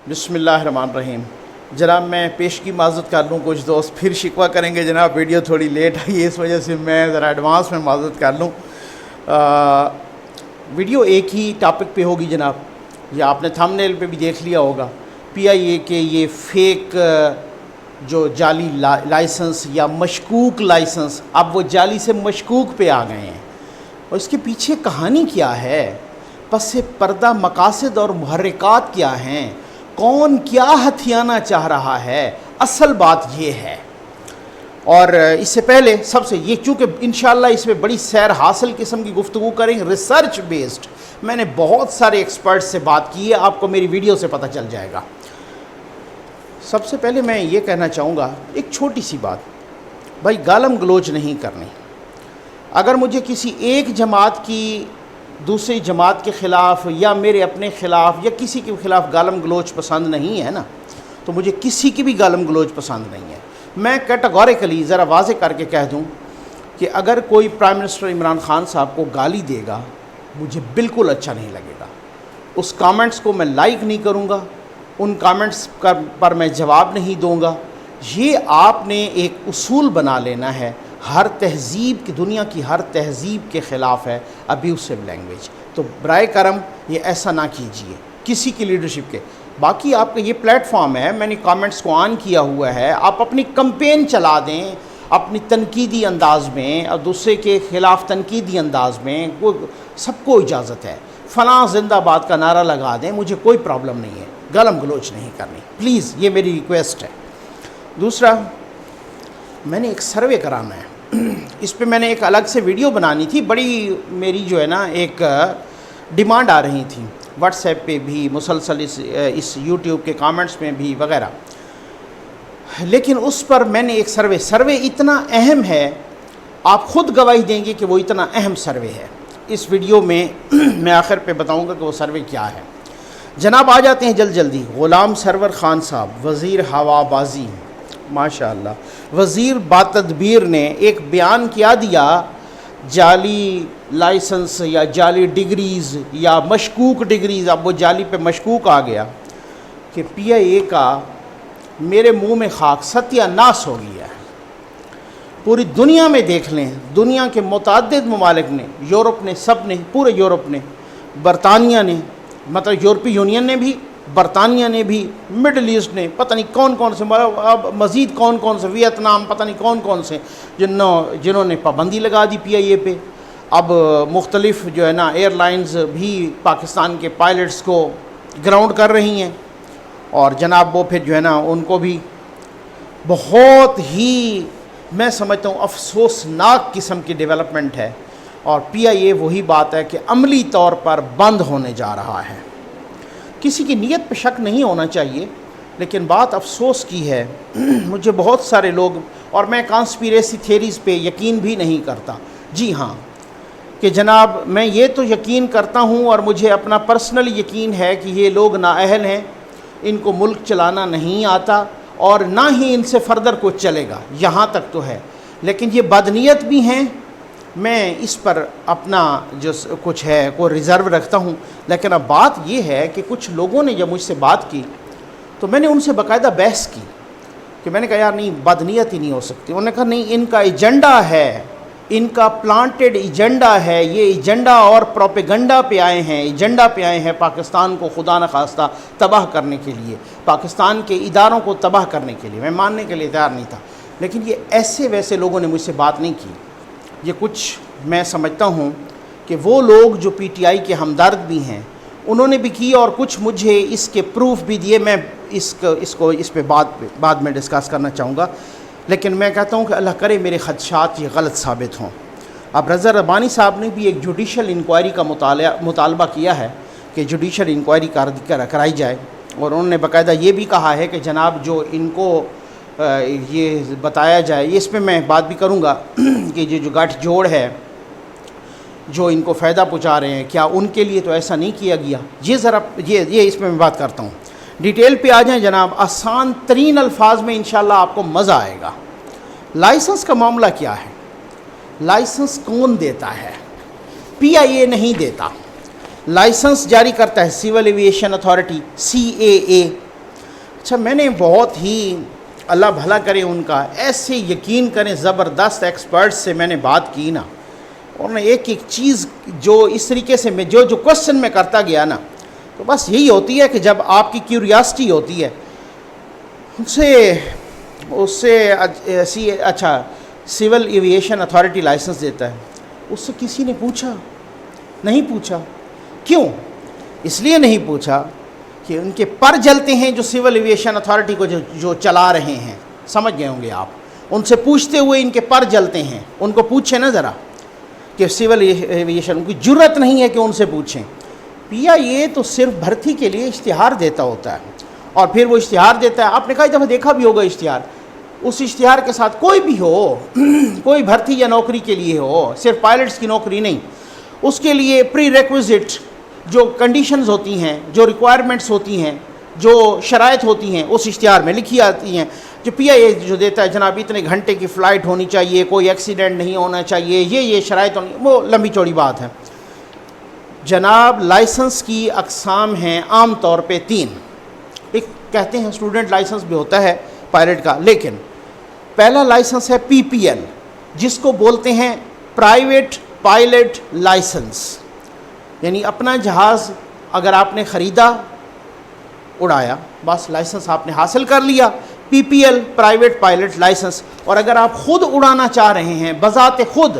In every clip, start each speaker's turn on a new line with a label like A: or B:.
A: بسم اللہ الرحمن الرحیم۔ جناب میں پیش کی معذرت کر لوں، کچھ دوست پھر شکوہ کریں گے جناب ویڈیو تھوڑی لیٹ آئی ہے، اس وجہ سے میں ذرا ایڈوانس میں معذرت کر لوں۔ ویڈیو ایک ہی ٹاپک پہ ہوگی جناب، یہ آپ نے تھمبنیل پہ بھی دیکھ لیا ہوگا، پی آئی اے کے یہ فیک جو جعلی لائسنس یا مشکوک لائسنس، اب وہ جعلی سے مشکوک پہ آ گئے ہیں، اور اس کے پیچھے کہانی کیا ہے، پس پردہ مقاصد اور محرکات کیا ہیں، کون کیا ہتھیانا چاہ رہا ہے، اصل بات یہ ہے۔ اور اس سے پہلے سب سے یہ، چونکہ انشاءاللہ اس میں بڑی سیر حاصل قسم کی گفتگو کریں، ریسرچ بیسڈ، میں نے بہت سارے ایکسپرٹ سے بات کی ہے، آپ کو میری ویڈیو سے پتہ چل جائے گا۔ سب سے پہلے میں یہ کہنا چاہوں گا ایک چھوٹی سی بات، بھائی گالم گلوچ نہیں کرنی۔ اگر مجھے کسی ایک جماعت کی دوسری جماعت کے خلاف یا میرے اپنے خلاف یا کسی کے خلاف گالم گلوچ پسند نہیں ہے نا، تو مجھے کسی کی بھی گالم گلوچ پسند نہیں ہے۔ میں کیٹیگوریکلی ذرا واضح کر کے کہہ دوں کہ اگر کوئی پرائم منسٹر عمران خان صاحب کو گالی دے گا، مجھے بالکل اچھا نہیں لگے گا، اس کامنٹس کو میں لائک نہیں کروں گا، ان کامنٹس پر میں جواب نہیں دوں گا۔ یہ آپ نے ایک اصول بنا لینا ہے، ہر تہذیب کی، دنیا کی ہر تہذیب کے خلاف ہے ابیوسو لینگویج، تو برائے کرم یہ ایسا نہ کیجیے کسی کی لیڈرشپ کے۔ باقی آپ کا یہ پلیٹ فارم ہے، میں نے کامنٹس کو آن کیا ہوا ہے، آپ اپنی کمپین چلا دیں اپنی تنقیدی انداز میں اور دوسرے کے خلاف تنقیدی انداز میں، سب کو اجازت ہے، فلاں زندہ باد کا نعرہ لگا دیں، مجھے کوئی پرابلم نہیں ہے، گالم گلوچ نہیں کرنی پلیز، یہ میری ریکویسٹ ہے۔ دوسرا، میں نے ایک سروے کرانا ہے، اس پہ میں نے ایک الگ سے ویڈیو بنانی تھی، بڑی میری جو ہے نا ایک ڈیمانڈ آ رہی تھی واٹس ایپ پہ بھی، مسلسل اس یوٹیوب کے کامنٹس میں بھی وغیرہ، لیکن اس پر میں نے ایک سروے اتنا اہم ہے، آپ خود گواہی دیں گے کہ وہ اتنا اہم سروے ہے۔ اس ویڈیو میں میں آخر پہ بتاؤں گا کہ وہ سروے کیا ہے۔ جناب آ جاتے ہیں جلدی، غلام سرور خان صاحب، وزیر ہوا بازی، ماشاءاللہ، وزیر با تدبیر نے ایک بیان کیا دیا، جعلی لائسنس یا جعلی ڈگریز یا مشکوک ڈگریز، اب وہ جعلی پہ مشکوک آ گیا، کہ پی آئی اے کا میرے منہ میں خاک ستیہ ناس ہو گیا ہے۔ پوری دنیا میں دیکھ لیں، دنیا کے متعدد ممالک نے، یورپ نے، سب نے، پورے یورپ نے، برطانیہ نے، مطلب یورپی یونین نے بھی، برطانیہ نے بھی، مڈل ایسٹ نے، پتہ نہیں کون کون سے، اب مزید کون کون سے، ویتنام، پتہ نہیں کون کون سے، جنہوں نے پابندی لگا دی پی آئی اے پہ۔ اب مختلف جو ہے نا ایئر لائنز بھی پاکستان کے پائلٹس کو گراؤنڈ کر رہی ہیں، اور جناب وہ پھر جو ہے نا ان کو بھی بہت ہی، میں سمجھتا ہوں افسوسناک قسم کی ڈیولپمنٹ ہے، اور پی آئی اے وہی بات ہے کہ عملی طور پر بند ہونے جا رہا ہے۔ کسی کی نیت پہ شک نہیں ہونا چاہیے، لیکن بات افسوس کی ہے، مجھے بہت سارے لوگ، اور میں کانسپیریسی تھیریز پہ یقین بھی نہیں کرتا، جی ہاں، کہ جناب میں یہ تو یقین کرتا ہوں، اور مجھے اپنا پرسنل یقین ہے کہ یہ لوگ نااہل ہیں، ان کو ملک چلانا نہیں آتا، اور نہ ہی ان سے فردر کچھ چلے گا، یہاں تک تو ہے، لیکن یہ بدنیت بھی ہیں، میں اس پر اپنا جو کچھ ہے کو ریزرو رکھتا ہوں۔ لیکن اب بات یہ ہے کہ کچھ لوگوں نے جب مجھ سے بات کی تو میں نے ان سے باقاعدہ بحث کی، کہ میں نے کہا یار نہیں، بدنیت ہی نہیں ہو سکتی۔ انہوں نے کہا نہیں، ان کا ایجنڈا ہے، ان کا پلانٹڈ ایجنڈا ہے، یہ ایجنڈا اور پروپیگنڈا پہ آئے ہیں، ایجنڈا پہ آئے ہیں پاکستان کو خدا نخواستہ تباہ کرنے کے لیے، پاکستان کے اداروں کو تباہ کرنے کے لیے۔ میں ماننے کے لیے تیار نہیں تھا، لیکن یہ ایسے ویسے لوگوں نے مجھ سے بات نہیں کی، یہ کچھ میں سمجھتا ہوں کہ وہ لوگ جو پی ٹی آئی کے ہمدرد بھی ہیں، انہوں نے بھی کی، اور کچھ مجھے اس کے پروف بھی دیے، میں اس پہ بعد میں ڈسکس کرنا چاہوں گا، لیکن میں کہتا ہوں کہ اللہ کرے میرے خدشات یہ غلط ثابت ہوں۔ اب رضا ربانی صاحب نے بھی ایک جوڈیشل انکوائری کا مطالبہ کیا ہے کہ جوڈیشل انکوائری کرائی جائے، اور انہوں نے باقاعدہ یہ بھی کہا ہے کہ جناب جو ان کو یہ بتایا جائے، اس پہ میں بات بھی کروں گا کہ یہ جو گٹھ جوڑ ہے جو ان کو فائدہ پہنچا رہے ہیں، کیا ان کے لیے تو ایسا نہیں کیا گیا، یہ ذرا یہ اس پہ میں بات کرتا ہوں۔ ڈیٹیل پہ آ جائیں جناب، آسان ترین الفاظ میں انشاءاللہ آپ کو مزہ آئے گا۔ لائسنس کا معاملہ کیا ہے؟ لائسنس کون دیتا ہے؟ پی آئی اے نہیں دیتا، لائسنس جاری کرتا ہے سول ایویشن اتھارٹی، سی اے اے، اچھا میں نے بہت ہی اللہ بھلا کرے ان کا، ایسے یقین کریں زبردست ایکسپرٹ سے میں نے بات کی نا، اور نے ایک ایک چیز جو اس طریقے سے میں جو کوشچن میں کرتا گیا نا، تو بس یہی ہوتی ہے کہ جب آپ کی کیوریاسٹی ہوتی ہے اس سے اچھا سول ایویشن اتھارٹی لائسنس دیتا ہے، اس سے کسی نے پوچھا نہیں؟ پوچھا کیوں؟ اس لیے نہیں پوچھا کہ ان کے پر جلتے ہیں جو سول ایویشن اتھارٹی کو جو چلا رہے ہیں، سمجھ گئے ہوں گے آپ، ان سے پوچھتے ہوئے ان کے پر جلتے ہیں، ان کو پوچھیں نا ذرا کہ سول ایویشن، ان کی جرت نہیں ہے کہ ان سے پوچھیں۔ پی آئی اے تو صرف بھرتی کے لیے اشتہار دیتا ہوتا ہے، اور پھر وہ اشتہار دیتا ہے، آپ نے کئی دفعہ دیکھا بھی ہوگا اشتہار، اس اشتہار کے ساتھ کوئی بھی ہو، کوئی بھرتی یا نوکری کے لیے ہو، صرف پائلٹس کی نوکری نہیں، اس کے لیے پری ریکویزٹ جو کنڈیشنز ہوتی ہیں، جو ریکوائرمنٹس ہوتی ہیں، جو شرائط ہوتی ہیں، اس اشتہار میں لکھی آتی ہیں۔ جو پی آئی اے جو دیتا ہے جناب اتنے گھنٹے کی فلائٹ ہونی چاہیے، کوئی ایکسیڈنٹ نہیں ہونا چاہیے، یہ شرائط ہونی، وہ لمبی چوڑی بات ہے جناب۔ لائسنس کی اقسام ہیں عام طور پہ 3، ایک کہتے ہیں اسٹوڈنٹ لائسنس بھی ہوتا ہے پائلٹ کا، لیکن پہلا لائسنس ہے پی پی ایل، جس کو بولتے ہیں پرائیویٹ پائلٹ لائسنس، یعنی اپنا جہاز اگر آپ نے خریدا، اڑایا، بس لائسنس آپ نے حاصل کر لیا، P P L private pilot licence. اور اگر آپ خود اڑانا چاہ رہے ہیں بذات خود،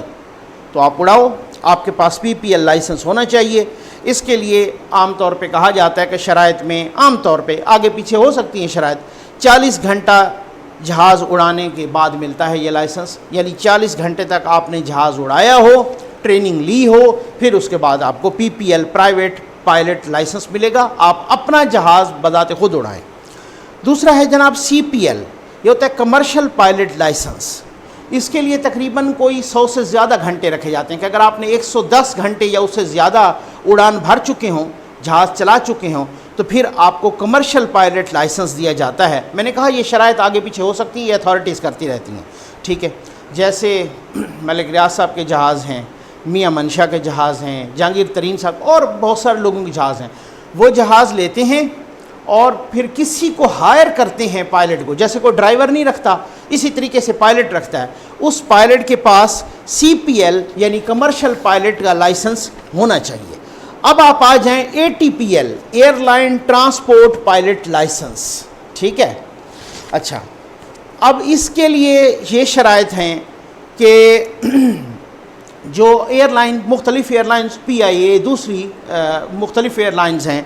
A: تو آپ اڑاؤ، آپ کے پاس پی پی ایل لائسنس ہونا چاہیے۔ اس کے لیے عام طور پہ کہا جاتا ہے کہ شرائط میں عام طور پہ آگے پیچھے ہو سکتی ہیں شرائط، 40 گھنٹہ جہاز اڑانے کے بعد ملتا ہے یہ لائسنس، یعنی 40 گھنٹے تک آپ نے جہاز اڑایا ہو، ٹریننگ لی ہو، پھر اس کے بعد آپ کو P P L private pilot licence ملے گا، آپ اپنا جہاز بذات خود اڑائیں۔ دوسرا ہے جناب سی پی ایل، یہ ہوتا ہے کمرشل پائلٹ لائسنس۔ اس کے لیے تقریباً کوئی 100 سے زیادہ گھنٹے رکھے جاتے ہیں کہ اگر آپ نے 110 گھنٹے یا اس سے زیادہ اڑان بھر چکے ہوں، جہاز چلا چکے ہوں، تو پھر آپ کو کمرشل پائلٹ لائسنس دیا جاتا ہے۔ میں نے کہا یہ شرائط آگے پیچھے ہو سکتی ہے، یہ اتھارٹیز کرتی رہتی ہیں، ٹھیک ہے۔ جیسے ملک ریاض صاحب کے جہاز ہیں، میاں منشا کے جہاز ہیں، جہانگیر ترین صاحب اور بہت سارے لوگوں کے جہاز ہیں، وہ جہاز لیتے ہیں اور پھر کسی کو ہائر کرتے ہیں پائلٹ کو، جیسے کوئی ڈرائیور نہیں رکھتا اسی طریقے سے پائلٹ رکھتا ہے، اس پائلٹ کے پاس سی پی ایل یعنی کمرشل پائلٹ کا لائسنس ہونا چاہیے۔ اب آپ آ جائیں A T P L, airline transport pilot licence, ٹھیک ہے۔ اچھا اب اس کے لیے یہ شرائط ہیں کہ جو ایئر لائن، مختلف ایئر لائنز، پی آئی اے دوسری مختلف ایئر لائنز ہیں،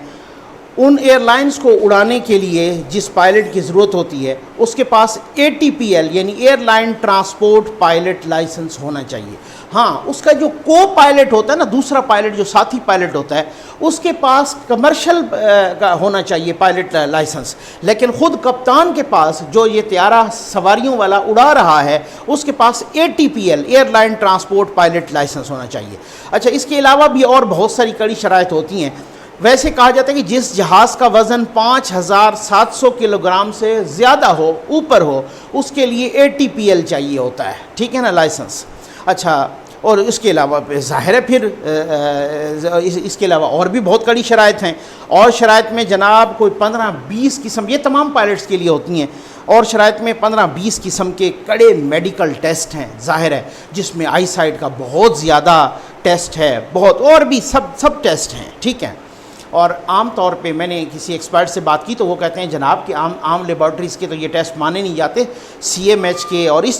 A: ان ایئر لائنز کو اڑانے کے لیے جس پائلٹ کی ضرورت ہوتی ہے اس کے پاس اے ٹی پی ایل یعنی airline transport pilot licence ہونا چاہیے۔ ہاں اس کا جو کو پائلٹ ہوتا ہے نا، دوسرا پائلٹ جو ساتھی پائلٹ ہوتا ہے، اس کے پاس کمرشل کا ہونا چاہیے پائلٹ لائسنس، لیکن خود کپتان کے پاس جو یہ طیارہ سواریوں والا اڑا رہا ہے اس کے پاس A T P L airline transport pilot licence ہونا چاہیے۔ اچھا اس کے علاوہ بھی اور بہت ساری کڑی شرائط ہوتی ہیں۔ ویسے کہا جاتا ہے کہ جس جہاز کا وزن 5700 کلو گرام سے زیادہ ہو، اوپر ہو، اس کے لیے اے ٹی پی ایل چاہیے ہوتا ہے، ٹھیک ہے نا، لائسنس۔ اچھا اور اس کے علاوہ ظاہر ہے پھر اس کے علاوہ اور بھی بہت کڑی شرائط ہیں، اور شرائط میں جناب کوئی 15-20 قسم، یہ تمام پائلٹس کے لیے ہوتی ہیں، اور شرائط میں 15-20 قسم کے کڑے میڈیکل ٹیسٹ ہیں، ظاہر ہے، جس میں آئی سائٹ کا بہت زیادہ ٹیسٹ ہے، بہت اور بھی سب ٹیسٹ ہیں، ٹھیک ہے۔ اور عام طور پہ میں نے کسی ایکسپرٹ سے بات کی تو وہ کہتے ہیں جناب کہ عام لیبارٹریز کے تو یہ ٹیسٹ مانے نہیں جاتے، سی ایم ایچ کے اور اس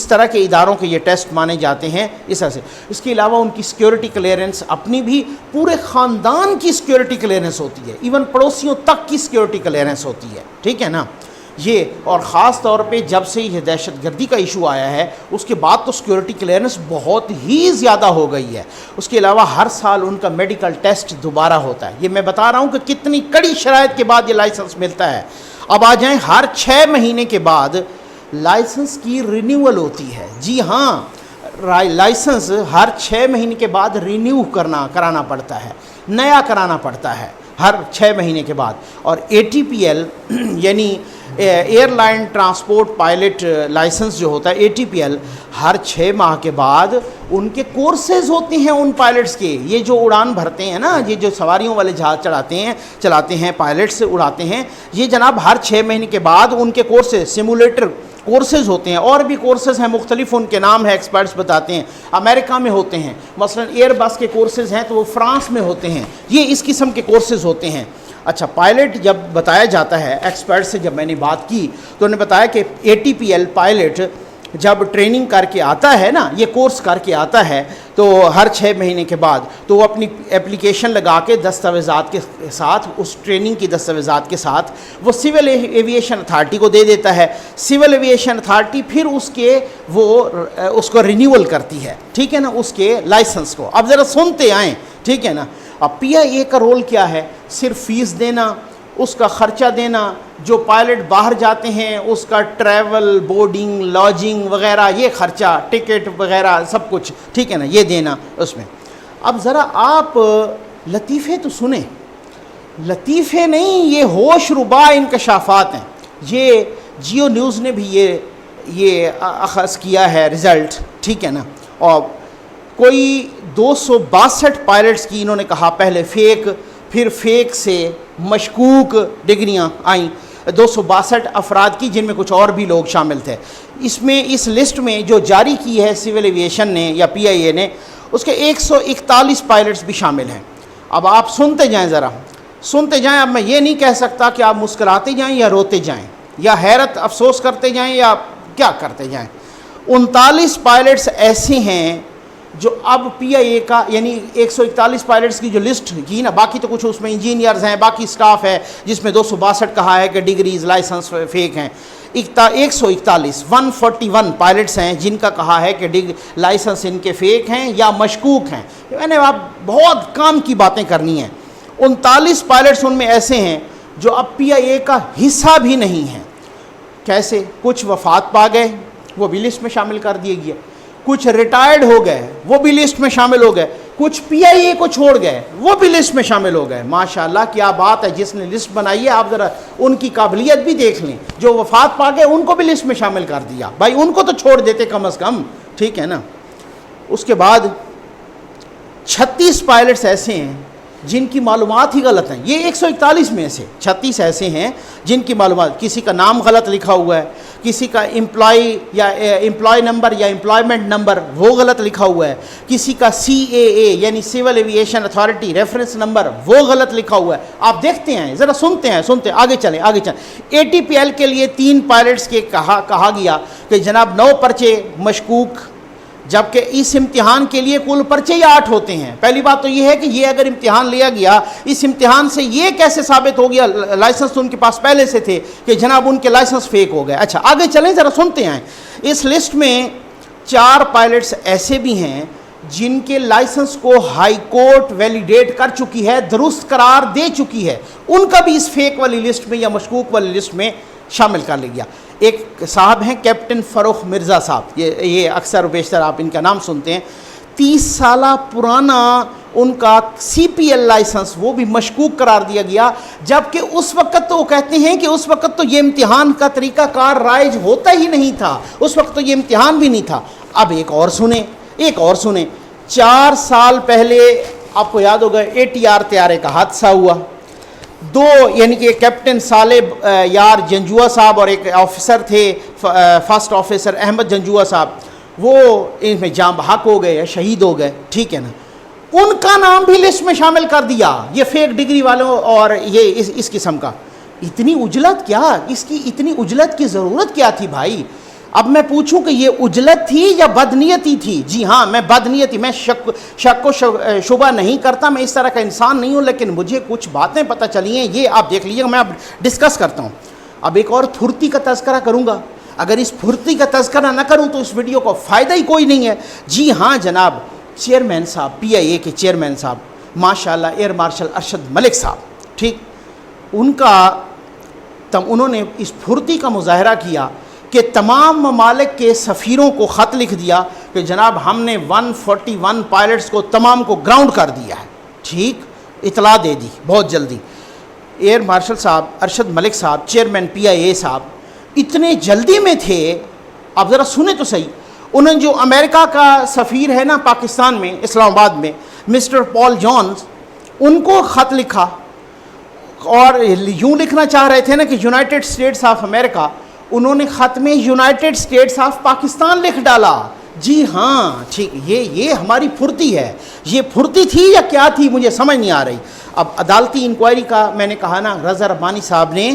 A: طرح کے اداروں کے یہ ٹیسٹ مانے جاتے ہیں اس طرح سے۔ اس کے علاوہ ان کی سیکیورٹی کلیئرنس، اپنی بھی پورے خاندان کی سیکیورٹی کلیئرنس ہوتی ہے، ایون پڑوسیوں تک کی سیکیورٹی کلیئرنس ہوتی ہے، ٹھیک ہے نا یہ۔ اور خاص طور پہ جب سے یہ دہشت گردی کا ایشو آیا ہے اس کے بعد تو سیکیورٹی کلیئرنس بہت ہی زیادہ ہو گئی ہے۔ اس کے علاوہ ہر سال ان کا میڈیکل ٹیسٹ دوبارہ ہوتا ہے۔ یہ میں بتا رہا ہوں کہ کتنی کڑی شرائط کے بعد یہ لائسنس ملتا ہے۔ اب آ جائیں، ہر 6 مہینے کے بعد لائسنس کی رینیول ہوتی ہے۔ جی ہاں، لائسنس ہر 6 مہینے کے بعد رینیو کرانا پڑتا ہے، نیا کرانا پڑتا ہے ہر 6 مہینے کے بعد۔ اور اے ٹی پی ایل یعنی airline transport pilot licence جو ہوتا ہے ATPL، ہر 6 ماہ کے بعد ان کے کورسز ہوتے ہیں ان پائلٹس کے. یہ جو اڑان بھرتے ہیں نا، یہ جو سواریوں والے جہاز چلاتے ہیں پائلٹس اڑاتے ہیں، یہ جناب ہر 6 مہینے کے بعد ان کے کورسز، سیمولیٹر کورسز ہوتے ہیں. اور بھی کورسز ہیں مختلف، ان کے نام ہے ایکسپرٹس بتاتے ہیں. امریکہ میں ہوتے ہیں، مثلا ایئر بس کے کورسز ہیں تو وہ فرانس میں ہوتے ہیں. یہ اس قسم کے کورسز ہوتے ہیں. اچھا، پائلٹ جب بتایا جاتا ہے، ایکسپرٹ سے جب میں نے بات کی تو انہوں نے بتایا کہ ATPL پائلٹ جب ٹریننگ کر کے آتا ہے نا، یہ کورس کر کے آتا ہے تو ہر 6 مہینے کے بعد تو وہ اپنی اپلیکیشن لگا کے دستاویزات کے ساتھ، اس ٹریننگ کی دستاویزات کے ساتھ وہ سول ایویشن اتھارٹی کو دے دیتا ہے. سول ایویشن اتھارٹی پھر اس کو رینیول کرتی ہے، ٹھیک ہے نا، اس کے لائسنس کو. اب ذرا سنتے آئیں، ٹھیک ہے نا. اب PIA کا رول کیا ہے؟ صرف فیس دینا، اس کا خرچہ دینا، جو پائلٹ باہر جاتے ہیں اس کا ٹریول، بورڈنگ، لاجنگ وغیرہ، یہ خرچہ، ٹکٹ وغیرہ سب کچھ، ٹھیک ہے نا، یہ دینا اس میں. اب ذرا آپ لطیفے تو سنیں، لطیفے نہیں، یہ ہوش ربا انکشافات ہیں. یہ جیو نیوز نے بھی یہ اخذ کیا ہے رزلٹ، ٹھیک ہے نا. اور کوئی 262 پائلٹس کی انہوں نے کہا پہلے فیک، پھر فیک سے مشکوک ڈگریاں آئیں. 262 افراد کی، جن میں کچھ اور بھی لوگ شامل تھے. اس لسٹ میں جو جاری کی ہے سول ایویشن نے یا PIA نے، اس کے 141 پائلٹس بھی شامل ہیں. اب آپ سنتے جائیں، ذرا سنتے جائیں. اب میں یہ نہیں کہہ سکتا کہ آپ مسکراتے جائیں یا روتے جائیں یا حیرت افسوس کرتے جائیں یا کیا کرتے جائیں. 39 پائلٹس ایسے ہیں جو اب PIA کا، یعنی 141 پائلٹس کی جو لسٹ کی نا، باقی تو کچھ اس میں انجینئرز ہیں، باقی سٹاف ہے، جس میں 262 کہا ہے کہ ڈگریز، لائسنس فیک ہیں. 141 پائلٹس ہیں جن کا کہا ہے کہ لائسنس ان کے فیک ہیں یا مشکوک ہیں. میں نے آپ بہت کام کی باتیں کرنی ہیں. 39 پائلٹس ان میں ایسے ہیں جو اب PIA کا حصہ بھی نہیں ہیں. کیسے؟ کچھ وفات پا گئے، وہ بھی لسٹ میں شامل کر دیے گئے. کچھ ریٹائرڈ ہو گئے، وہ بھی لسٹ میں شامل ہو گئے. کچھ PIA کو چھوڑ گئے، وہ بھی لسٹ میں شامل ہو گئے. ماشاءاللہ کیا بات ہے. جس نے لسٹ بنائی ہے آپ ذرا ان کی قابلیت بھی دیکھ لیں. جو وفات پا گئے ان کو بھی لسٹ میں شامل کر دیا. بھائی ان کو تو چھوڑ دیتے کم از کم، ٹھیک ہے نا. اس کے بعد 36 پائلٹس ایسے ہیں جن کی معلومات ہی غلط ہیں. یہ 141 میں سے 36 ایسے ہیں جن کی معلومات، کسی کا نام غلط لکھا ہوا ہے، کسی کا امپلائی نمبر یا امپلائمنٹ نمبر وہ غلط لکھا ہوا ہے، کسی کا CAA یعنی civil aviation authority reference number وہ غلط لکھا ہوا ہے. آپ دیکھتے ہیں، ذرا سنتے ہیں، آگے چلیں. ATPL کے لیے 3 پائلٹس کے کہا گیا کہ جناب 9 پرچے مشکوک، جبکہ اس امتحان کے لیے کل پرچے 8 ہوتے ہیں. پہلی بات تو یہ ہے کہ یہ اگر امتحان لیا گیا، اس امتحان سے یہ کیسے ثابت ہو گیا، لائسنس تو ان کے پاس پہلے سے تھے، کہ جناب ان کے لائسنس فیک ہو گئے. اچھا آگے چلیں، ذرا سنتے ہیں. اس لسٹ میں 4 پائلٹس ایسے بھی ہیں جن کے لائسنس کو ہائی کورٹ ویلیڈیٹ کر چکی ہے، درست قرار دے چکی ہے. ان کا بھی اس فیک والی لسٹ میں یا مشکوک والی لسٹ میں شامل کر لیا گیا. ایک صاحب ہیں کیپٹن فروخ مرزا صاحب، یہ اکثر و بیشتر آپ ان کا نام سنتے ہیں. 30 سالہ پرانا ان کا CPL لائسنس وہ بھی مشکوک قرار دیا گیا، جبکہ اس وقت تو وہ کہتے ہیں کہ اس وقت تو یہ امتحان کا طریقہ کار رائج ہوتا ہی نہیں تھا، اس وقت تو یہ امتحان بھی نہیں تھا. اب ایک اور سنیں. 4 سال پہلے آپ کو یاد ہوگا ATR طیارے کا حادثہ ہوا. 2 یعنی کہ کیپٹن صالح یار جنجوعہ صاحب اور ایک آفیسر تھے، فرسٹ آفیسر احمد جنجوعہ صاحب، وہ ان میں جاں بحق ہو گئے، شہید ہو گئے، ٹھیک ہے نا. ان کا نام بھی لسٹ میں شامل کر دیا، یہ فیک ڈگری والوں اور یہ اس قسم کا. اتنی عجلت کیا، اس کی اتنی عجلت کی ضرورت کیا تھی بھائی؟ اب میں پوچھوں کہ یہ عجلت تھی یا بدنیتی تھی؟ جی ہاں، میں بدنیتی، میں شک و شبہ نہیں کرتا، میں اس طرح کا انسان نہیں ہوں، لیکن مجھے کچھ باتیں پتہ چلی ہیں، یہ آپ دیکھ لیجیے گا، میں اب ڈسکس کرتا ہوں. اب ایک اور پھرتی کا تذکرہ کروں گا. اگر اس پھرتی کا تذکرہ نہ کروں تو اس ویڈیو کو فائدہ ہی کوئی نہیں ہے. جی ہاں جناب، چیئرمین صاحب، PIA کے چیئرمین صاحب، ماشاءاللہ ایئر مارشل ارشد ملک صاحب، ٹھیک، انہوں نے اس پھرتی کا مظاہرہ کیا کہ تمام ممالک کے سفیروں کو خط لکھ دیا کہ جناب ہم نے 141 پائلٹس کو تمام کو گراؤنڈ کر دیا ہے. ٹھیک، اطلاع دے دی بہت جلدی. ایئر مارشل صاحب ارشد ملک صاحب چیئرمین PIA صاحب اتنے جلدی میں تھے. آپ ذرا سنیں تو صحیح. انہوں نے جو امریکہ کا سفیر ہے نا پاکستان میں اسلام آباد میں مسٹر پال جانز ان کو خط لکھا اور یوں لکھنا چاہ رہے تھے نا کہ یونائٹڈ اسٹیٹس آف امریکہ. انہوں نے خط میں یونائٹڈ اسٹیٹس آف پاکستان لکھ ڈالا. جی ہاں ٹھیک یہ ہماری پھرتی ہے. یہ پھرتی تھی یا کیا تھی مجھے سمجھ نہیں آ رہی. اب عدالتی انکوائری کا میں نے کہا نا رضا ربانی صاحب نے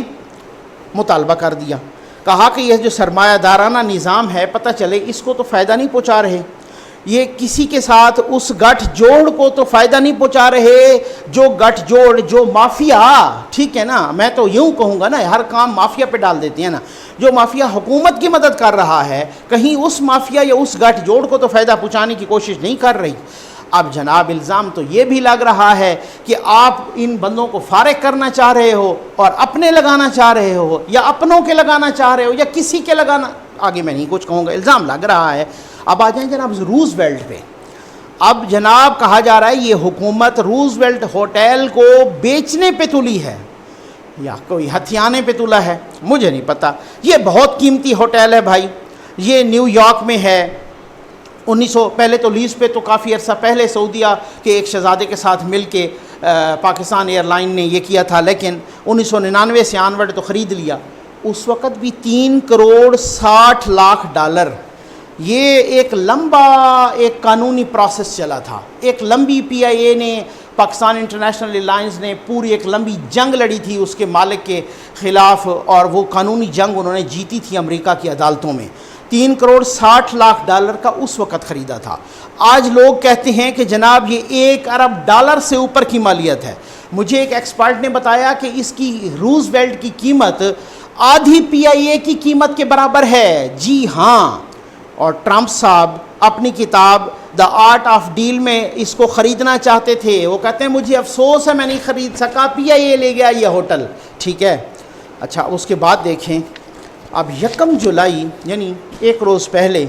A: مطالبہ کر دیا. کہا کہ یہ جو سرمایہ دارانہ نظام ہے پتہ چلے اس کو تو فائدہ نہیں پہنچا رہے, یہ کسی کے ساتھ اس گٹھ جوڑ کو تو فائدہ نہیں پہنچا رہے جو گٹھ جوڑ جو مافیا, ٹھیک ہے نا, میں تو یوں کہوں گا نا ہر کام مافیا پہ ڈال دیتے ہیں نا, جو مافیا حکومت کی مدد کر رہا ہے کہیں اس مافیا یا اس گٹھ جوڑ کو تو فائدہ پہنچانے کی کوشش نہیں کر رہی. اب جناب الزام تو یہ بھی لگ رہا ہے کہ آپ ان بندوں کو فارغ کرنا چاہ رہے ہو اور اپنے لگانا چاہ رہے ہو یا اپنوں کے لگانا چاہ رہے ہو یا کسی کے لگانا, آگے میں نہیں کچھ کہوں گا, الزام لگ رہا ہے. اب آ جائیں جناب روز ویلٹ پہ. اب جناب کہا جا رہا ہے یہ حکومت روز ویلٹ ہوٹل کو بیچنے پہ تلی ہے یا کوئی ہتھیانے پہ تلا ہے, مجھے نہیں پتا. یہ بہت قیمتی ہوٹل ہے بھائی, یہ نیو یارک میں ہے. 1900 پہلے تو لیز پہ تو کافی عرصہ پہلے سعودیہ کے ایک شہزادے کے ساتھ مل کے پاکستان ایئر لائن نے یہ کیا تھا, لیکن 1999 سے آنورڈ تو خرید لیا. اس وقت بھی 3 کروڑ 60 لاکھ ڈالر. یہ ایک لمبا ایک قانونی پروسیس چلا تھا, ایک لمبی PIA نے پاکستان انٹرنیشنل ایئرلائنز نے پوری ایک لمبی جنگ لڑی تھی اس کے مالک کے خلاف, اور وہ قانونی جنگ انہوں نے جیتی تھی امریکہ کی عدالتوں میں. 3 کروڑ 60 لاکھ ڈالر کا اس وقت خریدا تھا. آج لوگ کہتے ہیں کہ جناب یہ 1 ارب ڈالر سے اوپر کی مالیت ہے. مجھے ایک ایکسپرٹ نے بتایا کہ اس کی روز ویلٹ کی قیمت آدھی PIA کی قیمت کے برابر ہے. جی ہاں, اور ٹرمپ صاحب اپنی کتاب دا آرٹ آف ڈیل میں اس کو خریدنا چاہتے تھے. وہ کہتے ہیں مجھے افسوس ہے میں نہیں خرید سکا, PIA لے گیا یہ ہوٹل. ٹھیک ہے, اچھا اس کے بعد دیکھیں اب 1 جولائی یعنی 1 روز پہلے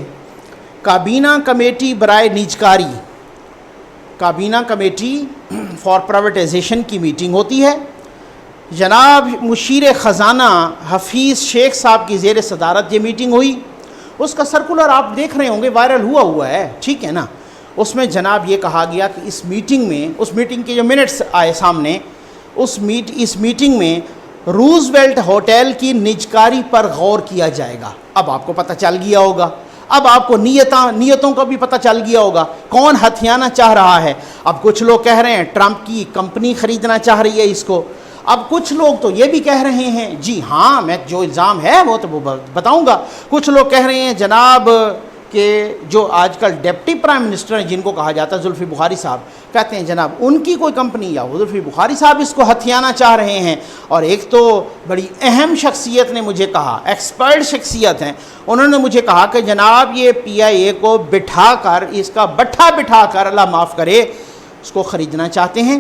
A: کابینہ کمیٹی برائے نجکاری, کابینہ کمیٹی فار پرائیویٹائزیشن کی میٹنگ ہوتی ہے. جناب مشیر خزانہ حفیظ شیخ صاحب کی زیر صدارت یہ میٹنگ ہوئی. اس کا سرکولر آپ دیکھ رہے ہوں گے, وائرل ہوا ہے, ٹھیک ہے نا. اس میں جناب یہ کہا گیا کہ اس میٹنگ میں, اس میٹنگ کے جو منٹس آئے سامنے, اس میٹنگ میں روز ویلٹ ہوٹل کی نجکاری پر غور کیا جائے گا. اب آپ کو پتہ چل گیا ہوگا, اب آپ کو نیتوں کا بھی پتہ چل گیا ہوگا کون ہتھیانا چاہ رہا ہے. اب کچھ لوگ کہہ رہے ہیں ٹرمپ کی کمپنی خریدنا چاہ رہی ہے اس کو. اب کچھ لوگ تو یہ بھی کہہ رہے ہیں, جی ہاں میں جو الزام ہے وہ تو بتاؤں گا. کچھ لوگ کہہ رہے ہیں جناب کہ جو آج کل ڈپٹی پرائم منسٹر ہیں جن کو کہا جاتا ہے زلفی بخاری صاحب, کہتے ہیں جناب ان کی کوئی کمپنی یا زلفی بخاری صاحب اس کو ہتھیانا چاہ رہے ہیں. اور ایک تو بڑی اہم شخصیت نے مجھے کہا, ایکسپرٹ شخصیت ہیں, انہوں نے مجھے کہا کہ جناب یہ PIA کو بٹھا کر, اس کا بٹھا بٹھا کر اللہ معاف کرے, اس کو خریدنا چاہتے ہیں,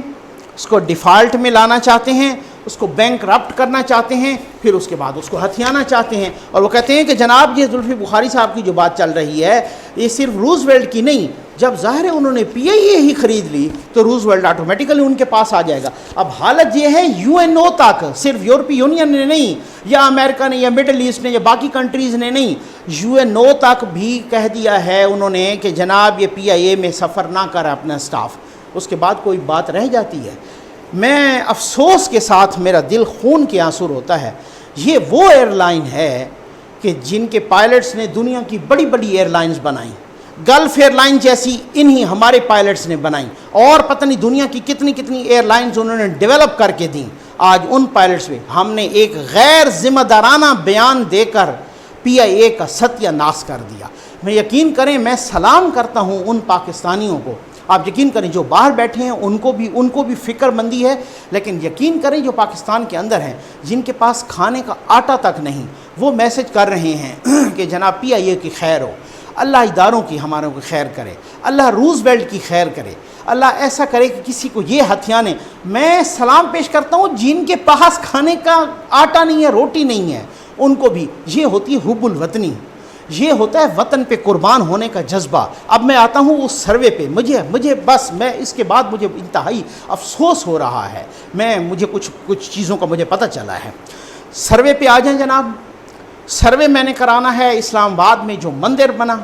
A: اس کو ڈیفالٹ میں لانا چاہتے ہیں, اس کو بینک رپٹ کرنا چاہتے ہیں, پھر اس کے بعد اس کو ہتھیانا چاہتے ہیں. اور وہ کہتے ہیں کہ جناب یہ زلفی بخاری صاحب کی جو بات چل رہی ہے یہ صرف روز ویلٹ کی نہیں, جب ظاہر ہے انہوں نے PIA ہی خرید لی تو روز ویلٹ آٹومیٹیکلی ان کے پاس آ جائے گا. اب حالت یہ ہے UNO تک, صرف یورپی یونین نے نہیں یا امریکہ نے یا مڈل ایسٹ نے یا باقی کنٹریز نے نہیں, UNO تک بھی کہہ دیا ہے انہوں نے کہ جناب یہ PIA میں سفر نہ کر اپنا سٹاف. اس کے بعد کوئی بات رہ جاتی ہے. میں افسوس کے ساتھ میرا دل خون کے آنسو ہوتا ہے. یہ وہ ایئر لائن ہے کہ جن کے پائلٹس نے دنیا کی بڑی بڑی ایئر لائنز بنائیں, گلف ایئر لائن جیسی انہی ہمارے پائلٹس نے بنائیں, اور پتہ نہیں دنیا کی کتنی ایئر لائنز انہوں نے ڈیولپ کر کے دیں. آج ان پائلٹس پہ ہم نے ایک غیر ذمہ دارانہ بیان دے کر PIA کا ستیہ ناش کر دیا. میں یقین کریں, میں سلام کرتا ہوں ان پاکستانیوں کو, آپ یقین کریں جو باہر بیٹھے ہیں ان کو بھی فکر مندی ہے, لیکن یقین کریں جو پاکستان کے اندر ہیں جن کے پاس کھانے کا آٹا تک نہیں, وہ میسج کر رہے ہیں کہ جناب PIA کی خیر ہو, اللہ اداروں کی ہماروں کی خیر کرے, اللہ روز ویلٹ کی خیر کرے, اللہ ایسا کرے کہ کسی کو یہ ہتھیانے. میں سلام پیش کرتا ہوں جن کے پاس کھانے کا آٹا نہیں ہے, روٹی نہیں ہے, ان کو بھی. یہ ہوتی ہے حب الوطنی, یہ ہوتا ہے وطن پہ قربان ہونے کا جذبہ۔ اب میں آتا ہوں اس سروے پہ، مجھے بس میں اس کے بعد مجھے انتہائی افسوس ہو رہا ہے، مجھے کچھ چیزوں کا مجھے پتہ چلا ہے۔ سروے پہ آ جائیں جناب۔ سروے میں نے کرانا ہے اسلام آباد میں جو مندر بنا،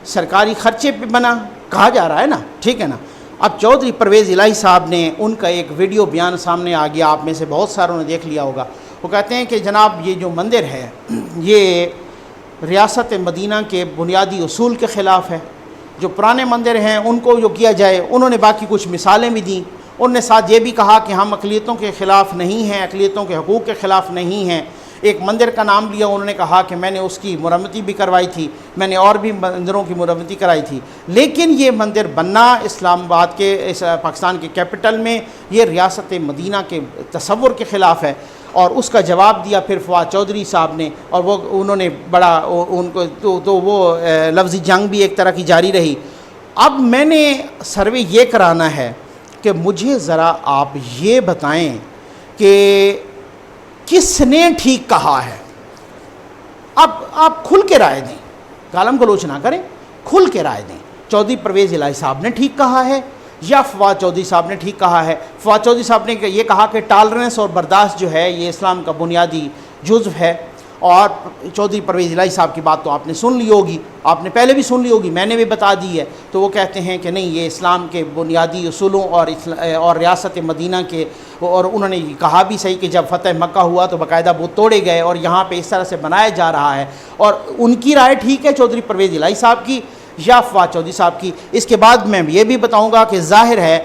A: سرکاری خرچے پہ بنا، کہا جا رہا ہے نا، ٹھیک ہے نا۔ اب چودھری پرویز الہی صاحب نے ان کا ایک ویڈیو بیان سامنے آ گیا، آپ میں سے بہت ساروں نے دیکھ لیا ہوگا۔ وہ کہتے ہیں کہ جناب یہ جو مندر ہے یہ ریاست مدینہ کے بنیادی اصول کے خلاف ہے، جو پرانے مندر ہیں ان کو جو کیا جائے۔ انہوں نے باقی کچھ مثالیں بھی دیں، انہوں نے ساتھ یہ بھی کہا کہ ہم اقلیتوں کے خلاف نہیں ہیں، اقلیتوں کے حقوق کے خلاف نہیں ہیں۔ ایک مندر کا نام لیا، انہوں نے کہا کہ میں نے اس کی مرمتی بھی کروائی تھی، میں نے اور بھی مندروں کی مرمتی کرائی تھی، لیکن یہ مندر بننا اسلام آباد کے پاکستان کے کیپٹل میں یہ ریاست مدینہ کے تصور کے خلاف ہے۔ اور اس کا جواب دیا پھر فواد چودھری صاحب نے، اور انہوں نے بڑا ان کو تو وہ لفظی جنگ بھی ایک طرح کی جاری رہی۔ اب میں نے سروے یہ کرانا ہے کہ مجھے ذرا آپ یہ بتائیں کہ کس نے ٹھیک کہا ہے۔ اب آپ کھل کے رائے دیں، گالم گلوچ نہ کریں، کھل کے رائے دیں۔ چودھری پرویز الہی صاحب نے ٹھیک کہا ہے یا فواد چودھری صاحب نے ٹھیک کہا ہے؟ فواد چودھری صاحب نے یہ کہا کہ ٹالرنس اور برداشت جو ہے یہ اسلام کا بنیادی جزو ہے، اور چودھری پرویز الہی صاحب کی بات تو آپ نے سن لی ہوگی، آپ نے پہلے بھی سن لی ہوگی، میں نے بھی بتا دی ہے۔ تو وہ کہتے ہیں کہ نہیں، یہ اسلام کے بنیادی اصولوں اور ریاست مدینہ کے، اور انہوں نے کہا بھی صحیح کہ جب فتح مکہ ہوا تو باقاعدہ بت توڑے گئے اور یہاں پہ اس طرح سے بنایا جا رہا ہے، اور ان کی رائے ٹھیک ہے چودھری پرویز الہی صاحب کی یا فواد چودھری صاحب کی؟ اس کے بعد میں یہ بھی بتاؤں گا کہ ظاہر ہے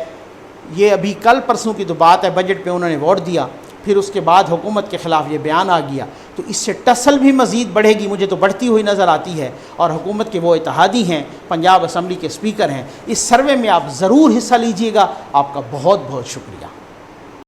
A: یہ ابھی کل پرسوں کی تو بات ہے، بجٹ پہ انہوں نے ووٹ دیا، پھر اس کے بعد حکومت کے خلاف یہ بیان آ گیا، تو اس سے ٹسل بھی مزید بڑھے گی، مجھے تو بڑھتی ہوئی نظر آتی ہے۔ اور حکومت کے وہ اتحادی ہیں، پنجاب اسمبلی کے اسپیکر ہیں، اس سروے میں آپ ضرور حصہ لیجئے گا۔ آپ کا بہت بہت شکریہ۔